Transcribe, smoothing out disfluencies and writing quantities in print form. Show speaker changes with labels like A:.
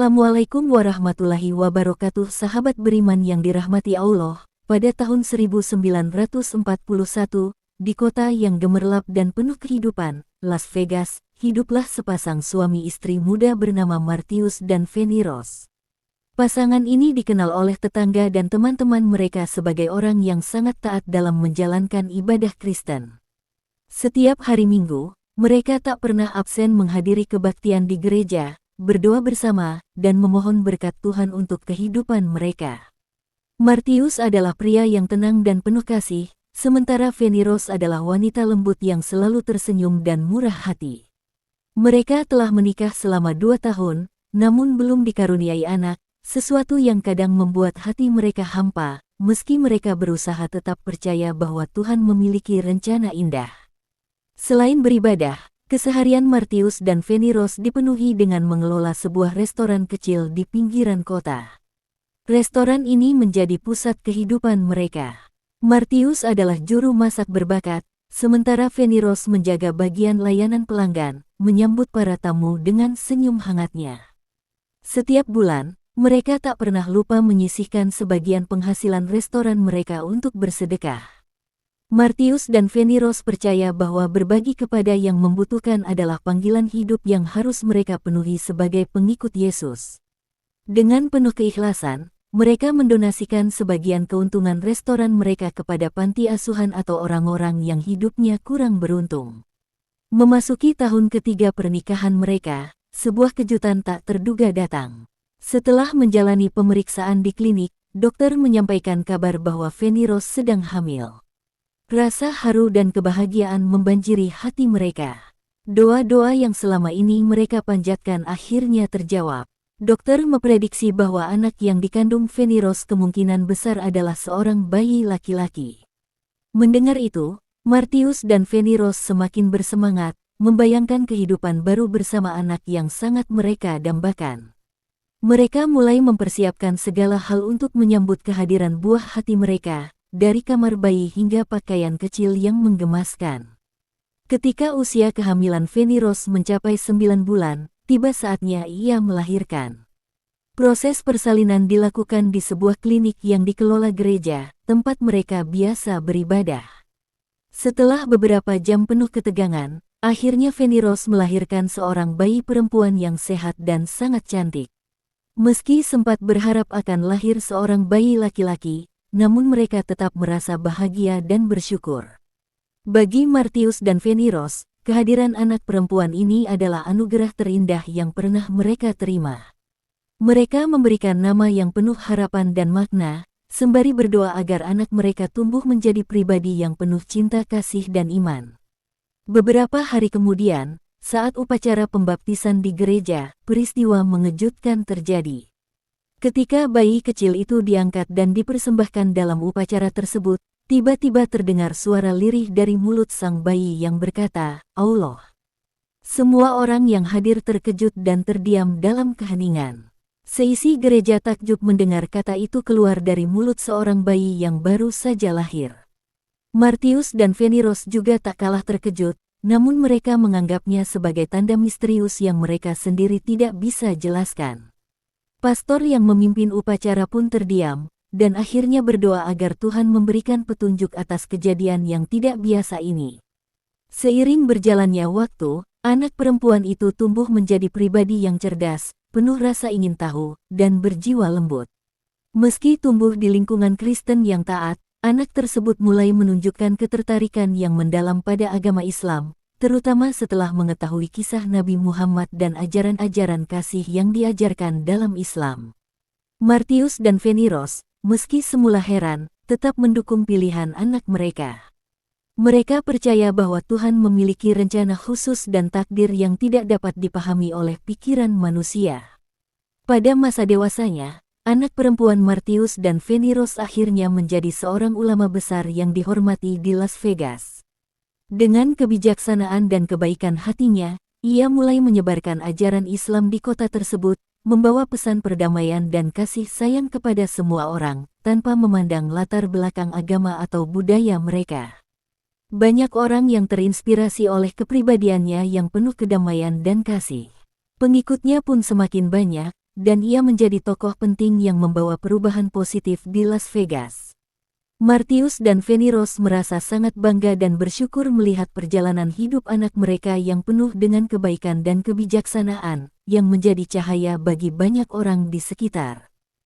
A: Assalamualaikum warahmatullahi wabarakatuh. Sahabat beriman yang dirahmati Allah, pada tahun 1941, di kota yang gemerlap dan penuh kehidupan, Las Vegas, hiduplah sepasang suami istri muda bernama Martius dan Fanny Rose. Pasangan ini dikenal oleh tetangga dan teman-teman mereka sebagai orang yang sangat taat dalam menjalankan ibadah Kristen. Setiap hari Minggu, mereka tak pernah absen menghadiri kebaktian di gereja, berdoa bersama, dan memohon berkat Tuhan untuk kehidupan mereka. Martius adalah pria yang tenang dan penuh kasih, sementara Fanny Rose adalah wanita lembut yang selalu tersenyum dan murah hati. Mereka telah menikah selama 2 tahun, namun belum dikaruniai anak, sesuatu yang kadang membuat hati mereka hampa, meski mereka berusaha tetap percaya bahwa Tuhan memiliki rencana indah. Selain beribadah, keseharian Martius dan Fanny Rose dipenuhi dengan mengelola sebuah restoran kecil di pinggiran kota. Restoran ini menjadi pusat kehidupan mereka. Martius adalah juru masak berbakat, sementara Fanny Rose menjaga bagian layanan pelanggan, menyambut para tamu dengan senyum hangatnya. Setiap bulan, mereka tak pernah lupa menyisihkan sebagian penghasilan restoran mereka untuk bersedekah. Martius dan Fanny Rose percaya bahwa berbagi kepada yang membutuhkan adalah panggilan hidup yang harus mereka penuhi sebagai pengikut Yesus. Dengan penuh keikhlasan, mereka mendonasikan sebagian keuntungan restoran mereka kepada panti asuhan atau orang-orang yang hidupnya kurang beruntung. Memasuki tahun ketiga pernikahan mereka, sebuah kejutan tak terduga datang. Setelah menjalani pemeriksaan di klinik, dokter menyampaikan kabar bahwa Fanny Rose sedang hamil. Rasa haru dan kebahagiaan membanjiri hati mereka. Doa-doa yang selama ini mereka panjatkan akhirnya terjawab. Dokter memprediksi bahwa anak yang dikandung Fanny Rose kemungkinan besar adalah seorang bayi laki-laki. Mendengar itu, Martius dan Fanny Rose semakin bersemangat, membayangkan kehidupan baru bersama anak yang sangat mereka dambakan. Mereka mulai mempersiapkan segala hal untuk menyambut kehadiran buah hati mereka, dari kamar bayi hingga pakaian kecil yang menggemaskan. Ketika usia kehamilan Fanny Rose mencapai 9 bulan, tiba saatnya ia melahirkan. Proses persalinan dilakukan di sebuah klinik yang dikelola gereja, tempat mereka biasa beribadah. Setelah beberapa jam penuh ketegangan, akhirnya Fanny Rose melahirkan seorang bayi perempuan yang sehat dan sangat cantik. Meski sempat berharap akan lahir seorang bayi laki-laki, namun mereka tetap merasa bahagia dan bersyukur. Bagi Martius dan Fanny Rose, kehadiran anak perempuan ini adalah anugerah terindah yang pernah mereka terima. Mereka memberikan nama yang penuh harapan dan makna, sembari berdoa agar anak mereka tumbuh menjadi pribadi yang penuh cinta kasih dan iman. Beberapa hari kemudian, saat upacara pembaptisan di gereja, peristiwa mengejutkan terjadi. Ketika bayi kecil itu diangkat dan dipersembahkan dalam upacara tersebut, tiba-tiba terdengar suara lirih dari mulut sang bayi yang berkata, "Allah." Semua orang yang hadir terkejut dan terdiam dalam keheningan. Seisi gereja takjub mendengar kata itu keluar dari mulut seorang bayi yang baru saja lahir. Martius dan Fanny Rose juga tak kalah terkejut, namun mereka menganggapnya sebagai tanda misterius yang mereka sendiri tidak bisa jelaskan. Pastor yang memimpin upacara pun terdiam, dan akhirnya berdoa agar Tuhan memberikan petunjuk atas kejadian yang tidak biasa ini. Seiring berjalannya waktu, anak perempuan itu tumbuh menjadi pribadi yang cerdas, penuh rasa ingin tahu, dan berjiwa lembut. Meski tumbuh di lingkungan Kristen yang taat, anak tersebut mulai menunjukkan ketertarikan yang mendalam pada agama Islam, terutama setelah mengetahui kisah Nabi Muhammad dan ajaran-ajaran kasih yang diajarkan dalam Islam. Martius dan Fanny Rose, meski semula heran, tetap mendukung pilihan anak mereka. Mereka percaya bahwa Tuhan memiliki rencana khusus dan takdir yang tidak dapat dipahami oleh pikiran manusia. Pada masa dewasanya, anak perempuan Martius dan Fanny Rose akhirnya menjadi seorang ulama besar yang dihormati di Las Vegas. Dengan kebijaksanaan dan kebaikan hatinya, ia mulai menyebarkan ajaran Islam di kota tersebut, membawa pesan perdamaian dan kasih sayang kepada semua orang, tanpa memandang latar belakang agama atau budaya mereka. Banyak orang yang terinspirasi oleh kepribadiannya yang penuh kedamaian dan kasih. Pengikutnya pun semakin banyak, dan ia menjadi tokoh penting yang membawa perubahan positif di Las Vegas. Martius dan Fanny Rose merasa sangat bangga dan bersyukur melihat perjalanan hidup anak mereka yang penuh dengan kebaikan dan kebijaksanaan, yang menjadi cahaya bagi banyak orang di sekitar.